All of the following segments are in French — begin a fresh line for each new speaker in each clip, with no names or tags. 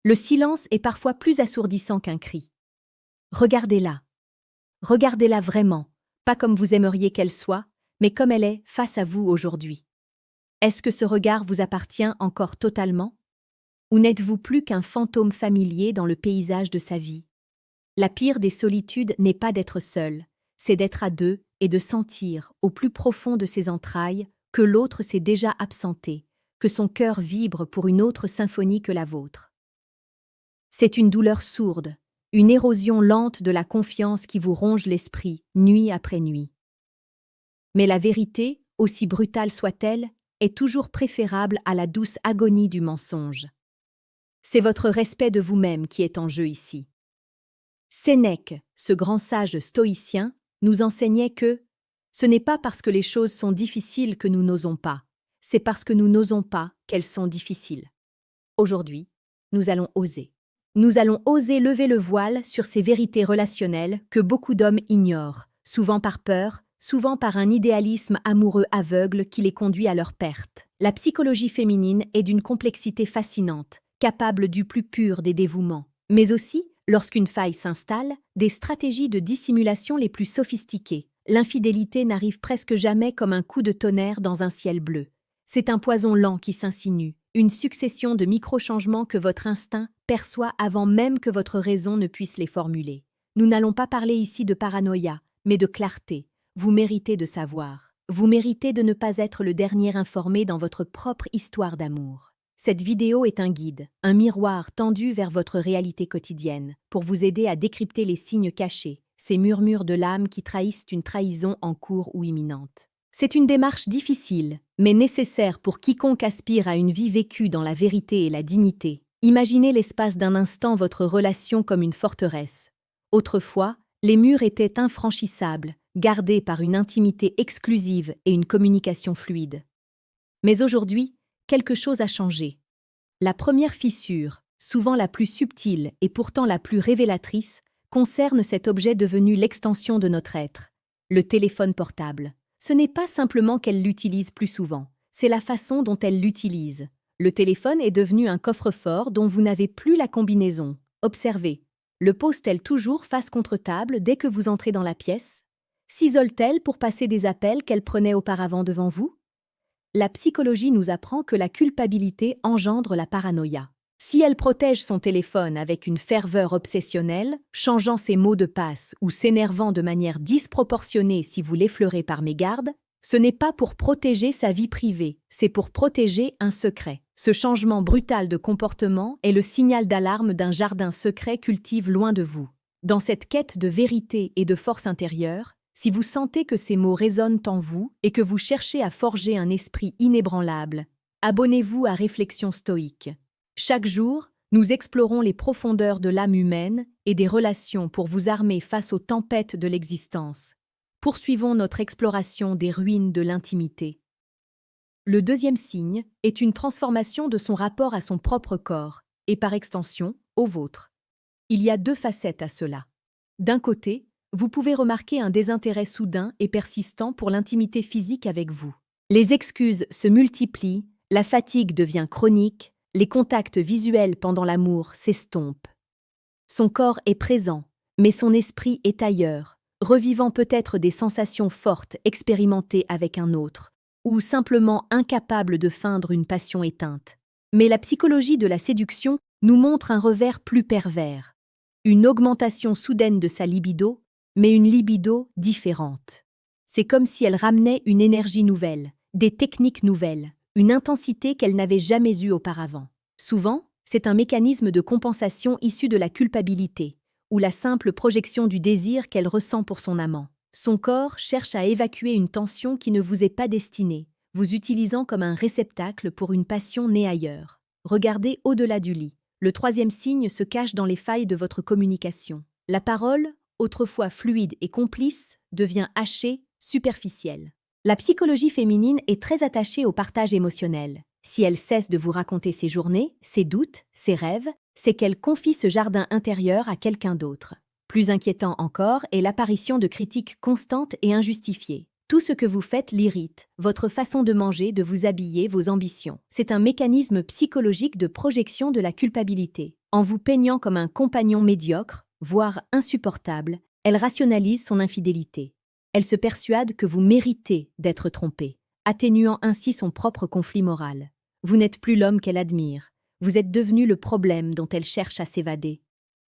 Le silence est parfois plus assourdissant qu'un cri. Regardez-la. Regardez-la vraiment, pas comme vous aimeriez qu'elle soit, mais comme elle est face à vous aujourd'hui. Est-ce que ce regard vous appartient encore totalement? Ou n'êtes-vous plus qu'un fantôme familier dans le paysage de sa vie? La pire des solitudes n'est pas d'être seul, c'est d'être à deux et de sentir, au plus profond de ses entrailles, que l'autre s'est déjà absenté, que son cœur vibre pour une autre symphonie que la vôtre. C'est une douleur sourde, une érosion lente de la confiance qui vous ronge l'esprit, nuit après nuit. Mais la vérité, aussi brutale soit-elle, est toujours préférable à la douce agonie du mensonge. C'est votre respect de vous-même qui est en jeu ici. Sénèque, ce grand sage stoïcien, nous enseignait que ce n'est pas parce que les choses sont difficiles que nous n'osons pas, c'est parce que nous n'osons pas qu'elles sont difficiles. Aujourd'hui, nous allons oser. Nous allons oser lever le voile sur ces vérités relationnelles que beaucoup d'hommes ignorent, souvent par peur, souvent par un idéalisme amoureux aveugle qui les conduit à leur perte. La psychologie féminine est d'une complexité fascinante, capable du plus pur des dévouements, mais aussi, lorsqu'une faille s'installe, des stratégies de dissimulation les plus sophistiquées. L'infidélité n'arrive presque jamais comme un coup de tonnerre dans un ciel bleu. C'est un poison lent qui s'insinue, une succession de micro-changements que votre instinct perçoit avant même que votre raison ne puisse les formuler. Nous n'allons pas parler ici de paranoïa, mais de clarté. Vous méritez de savoir. Vous méritez de ne pas être le dernier informé dans votre propre histoire d'amour. Cette vidéo est un guide, un miroir tendu vers votre réalité quotidienne, pour vous aider à décrypter les signes cachés, ces murmures de l'âme qui trahissent une trahison en cours ou imminente. C'est une démarche difficile, mais nécessaire pour quiconque aspire à une vie vécue dans la vérité et la dignité. Imaginez l'espace d'un instant votre relation comme une forteresse. Autrefois, les murs étaient infranchissables, gardés par une intimité exclusive et une communication fluide. Mais aujourd'hui, quelque chose a changé. La première fissure, souvent la plus subtile et pourtant la plus révélatrice, concerne cet objet devenu l'extension de notre être, le téléphone portable. Ce n'est pas simplement qu'elle l'utilise plus souvent, c'est la façon dont elle l'utilise. Le téléphone est devenu un coffre-fort dont vous n'avez plus la combinaison. Observez. Le pose-t-elle toujours face contre table dès que vous entrez dans la pièce? S'isole-t-elle pour passer des appels qu'elle prenait auparavant devant vous? La psychologie nous apprend que la culpabilité engendre la paranoïa. Si elle protège son téléphone avec une ferveur obsessionnelle, changeant ses mots de passe ou s'énervant de manière disproportionnée si vous l'effleurez par mégarde, ce n'est pas pour protéger sa vie privée, c'est pour protéger un secret. Ce changement brutal de comportement est le signal d'alarme d'un jardin secret cultive loin de vous. Dans cette quête de vérité et de force intérieure, si vous sentez que ces mots résonnent en vous et que vous cherchez à forger un esprit inébranlable, abonnez-vous à Réflexions stoïques. Chaque jour, nous explorons les profondeurs de l'âme humaine et des relations pour vous armer face aux tempêtes de l'existence. Poursuivons notre exploration des ruines de l'intimité. Le deuxième signe est une transformation de son rapport à son propre corps et par extension, au vôtre. Il y a deux facettes à cela. D'un côté, vous pouvez remarquer un désintérêt soudain et persistant pour l'intimité physique avec vous. Les excuses se multiplient, la fatigue devient chronique, les contacts visuels pendant l'amour s'estompent. Son corps est présent, mais son esprit est ailleurs, revivant peut-être des sensations fortes expérimentées avec un autre, ou simplement incapable de feindre une passion éteinte. Mais la psychologie de la séduction nous montre un revers plus pervers. Une augmentation soudaine de sa libido, mais une libido différente. C'est comme si elle ramenait une énergie nouvelle, des techniques nouvelles, une intensité qu'elle n'avait jamais eue auparavant. Souvent, c'est un mécanisme de compensation issu de la culpabilité, ou la simple projection du désir qu'elle ressent pour son amant. Son corps cherche à évacuer une tension qui ne vous est pas destinée, vous utilisant comme un réceptacle pour une passion née ailleurs. Regardez au-delà du lit. Le troisième signe se cache dans les failles de votre communication. La parole, autrefois fluide et complice, devient hachée, superficielle. La psychologie féminine est très attachée au partage émotionnel. Si elle cesse de vous raconter ses journées, ses doutes, ses rêves, c'est qu'elle confie ce jardin intérieur à quelqu'un d'autre. Plus inquiétant encore est l'apparition de critiques constantes et injustifiées. Tout ce que vous faites l'irrite, votre façon de manger, de vous habiller, vos ambitions. C'est un mécanisme psychologique de projection de la culpabilité. En vous peignant comme un compagnon médiocre, voire insupportable, elle rationalise son infidélité. Elle se persuade que vous méritez d'être trompé, atténuant ainsi son propre conflit moral. Vous n'êtes plus l'homme qu'elle admire. Vous êtes devenu le problème dont elle cherche à s'évader.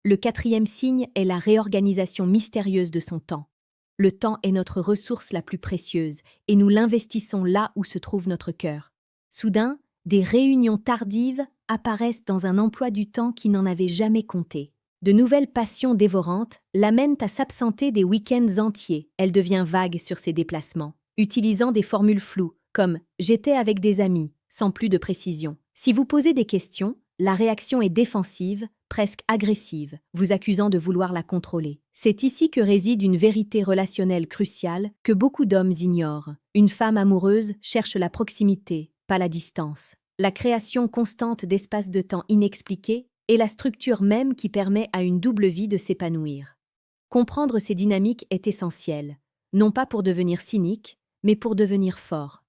Le 4e signe est la réorganisation mystérieuse de son temps. Le temps est notre ressource la plus précieuse et nous l'investissons là où se trouve notre cœur. Soudain, des réunions tardives apparaissent dans un emploi du temps qui n'en avait jamais compté. De nouvelles passions dévorantes l'amènent à s'absenter des week-ends entiers. Elle devient vague sur ses déplacements, utilisant des formules floues comme « j'étais avec des amis », sans plus de précision. Si vous posez des questions, la réaction est défensive, presque agressive, vous accusant de vouloir la contrôler. C'est ici que réside une vérité relationnelle cruciale que beaucoup d'hommes ignorent. Une femme amoureuse cherche la proximité, pas la distance. La création constante d'espaces de temps inexpliqués est la structure même qui permet à une double vie de s'épanouir. Comprendre ces dynamiques est essentiel, non pas pour devenir cynique, mais pour devenir fort.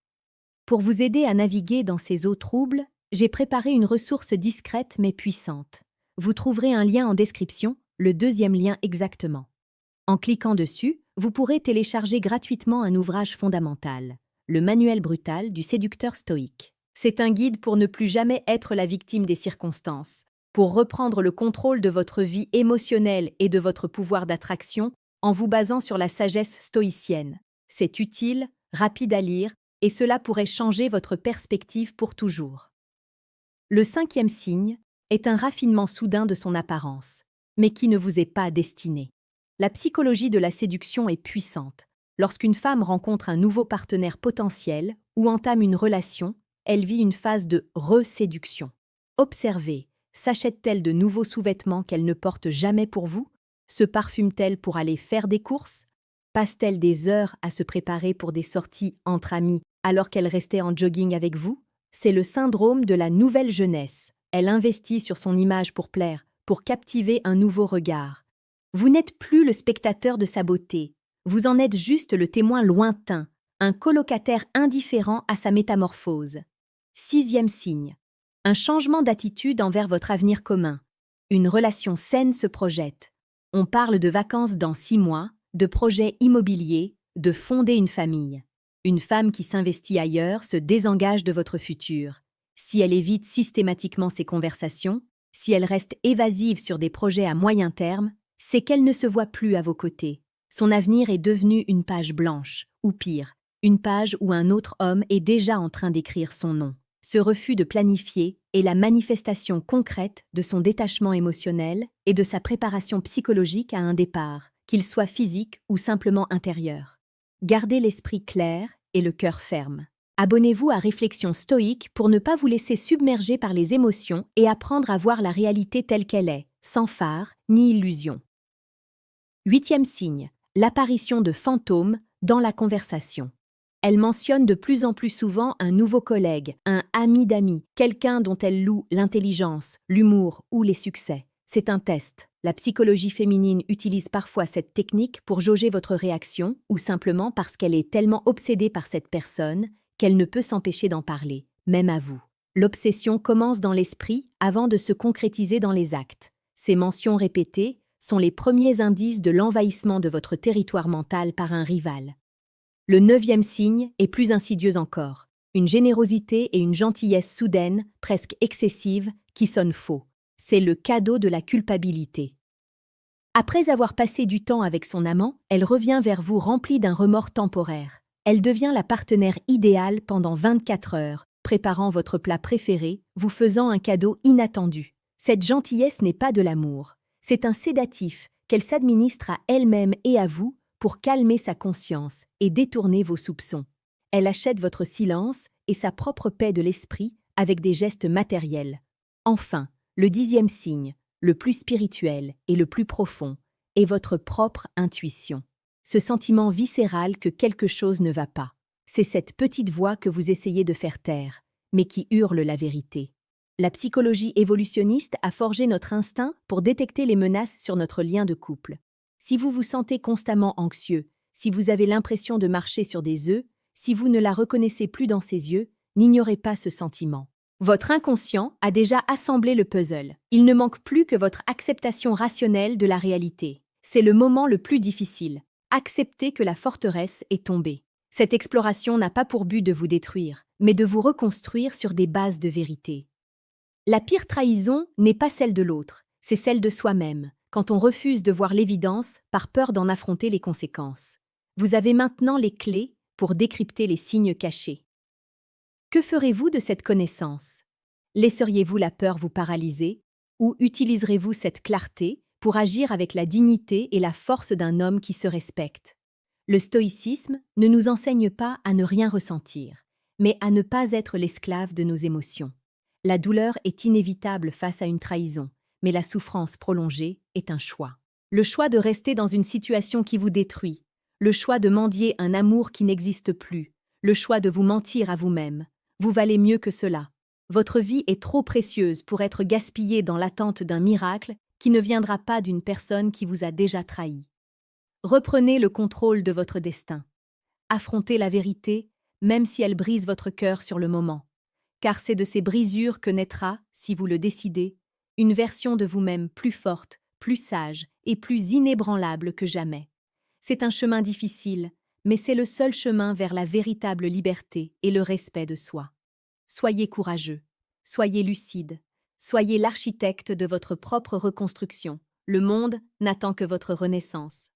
Pour vous aider à naviguer dans ces eaux troubles, j'ai préparé une ressource discrète mais puissante. Vous trouverez un lien en description, le 2e lien exactement. En cliquant dessus, vous pourrez télécharger gratuitement un ouvrage fondamental, le Manuel brutal du séducteur stoïque. C'est un guide pour ne plus jamais être la victime des circonstances, pour reprendre le contrôle de votre vie émotionnelle et de votre pouvoir d'attraction en vous basant sur la sagesse stoïcienne. C'est utile, rapide à lire, et cela pourrait changer votre perspective pour toujours. Le 5e signe est un raffinement soudain de son apparence, mais qui ne vous est pas destiné. La psychologie de la séduction est puissante. Lorsqu'une femme rencontre un nouveau partenaire potentiel ou entame une relation, elle vit une phase de reséduction. Observez, s'achète-t-elle de nouveaux sous-vêtements qu'elle ne porte jamais pour vous? Se parfume-t-elle pour aller faire des courses? Passe-t-elle des heures à se préparer pour des sorties entre amis alors qu'elle restait en jogging avec vous? C'est le syndrome de la nouvelle jeunesse. Elle investit sur son image pour plaire, pour captiver un nouveau regard. Vous n'êtes plus le spectateur de sa beauté, vous en êtes juste le témoin lointain, un colocataire indifférent à sa métamorphose. 6e signe. Un changement d'attitude envers votre avenir commun. Une relation saine se projette. On parle de vacances dans 6 mois, de projets immobiliers, de fonder une famille. Une femme qui s'investit ailleurs se désengage de votre futur. Si elle évite systématiquement ces conversations, si elle reste évasive sur des projets à moyen terme, c'est qu'elle ne se voit plus à vos côtés. Son avenir est devenu une page blanche, ou pire, une page où un autre homme est déjà en train d'écrire son nom. Ce refus de planifier est la manifestation concrète de son détachement émotionnel et de sa préparation psychologique à un départ, qu'il soit physique ou simplement intérieur. Gardez l'esprit clair et le cœur ferme. Abonnez-vous à Réflexions stoïques pour ne pas vous laisser submerger par les émotions et apprendre à voir la réalité telle qu'elle est, sans phare ni illusion. 8e signe, l'apparition de fantômes dans la conversation. Elle mentionne de plus en plus souvent un nouveau collègue, un ami d'amis, quelqu'un dont elle loue l'intelligence, l'humour ou les succès. C'est un test. La psychologie féminine utilise parfois cette technique pour jauger votre réaction ou simplement parce qu'elle est tellement obsédée par cette personne qu'elle ne peut s'empêcher d'en parler, même à vous. L'obsession commence dans l'esprit avant de se concrétiser dans les actes. Ces mentions répétées sont les premiers indices de l'envahissement de votre territoire mental par un rival. Le 9e signe est plus insidieux encore. Une générosité et une gentillesse soudaine, presque excessive, qui sonnent faux. C'est le cadeau de la culpabilité. Après avoir passé du temps avec son amant, elle revient vers vous remplie d'un remords temporaire. Elle devient la partenaire idéale pendant 24 heures, préparant votre plat préféré, vous faisant un cadeau inattendu. Cette gentillesse n'est pas de l'amour. C'est un sédatif qu'elle s'administre à elle-même et à vous pour calmer sa conscience et détourner vos soupçons. Elle achète votre silence et sa propre paix de l'esprit avec des gestes matériels. Enfin, le 10e signe, le plus spirituel et le plus profond, est votre propre intuition. Ce sentiment viscéral que quelque chose ne va pas. C'est cette petite voix que vous essayez de faire taire, mais qui hurle la vérité. La psychologie évolutionniste a forgé notre instinct pour détecter les menaces sur notre lien de couple. Si vous vous sentez constamment anxieux, si vous avez l'impression de marcher sur des œufs, si vous ne la reconnaissez plus dans ses yeux, n'ignorez pas ce sentiment. Votre inconscient a déjà assemblé le puzzle. Il ne manque plus que votre acceptation rationnelle de la réalité. C'est le moment le plus difficile. Accepter que la forteresse est tombée. Cette exploration n'a pas pour but de vous détruire, mais de vous reconstruire sur des bases de vérité. La pire trahison n'est pas celle de l'autre, c'est celle de soi-même, quand on refuse de voir l'évidence par peur d'en affronter les conséquences. Vous avez maintenant les clés pour décrypter les signes cachés. Que ferez-vous de cette connaissance? Laisseriez-vous la peur vous paralyser ou utiliserez-vous cette clarté pour agir avec la dignité et la force d'un homme qui se respecte? Le stoïcisme ne nous enseigne pas à ne rien ressentir, mais à ne pas être l'esclave de nos émotions. La douleur est inévitable face à une trahison, mais la souffrance prolongée est un choix. Le choix de rester dans une situation qui vous détruit, le choix de mendier un amour qui n'existe plus, le choix de vous mentir à vous-même. Vous valez mieux que cela. Votre vie est trop précieuse pour être gaspillée dans l'attente d'un miracle qui ne viendra pas d'une personne qui vous a déjà trahi. Reprenez le contrôle de votre destin. Affrontez la vérité, même si elle brise votre cœur sur le moment. Car c'est de ces brisures que naîtra, si vous le décidez, une version de vous-même plus forte, plus sage et plus inébranlable que jamais. C'est un chemin difficile, mais c'est le seul chemin vers la véritable liberté et le respect de soi. Soyez courageux, soyez lucide, soyez l'architecte de votre propre reconstruction. Le monde n'attend que votre renaissance.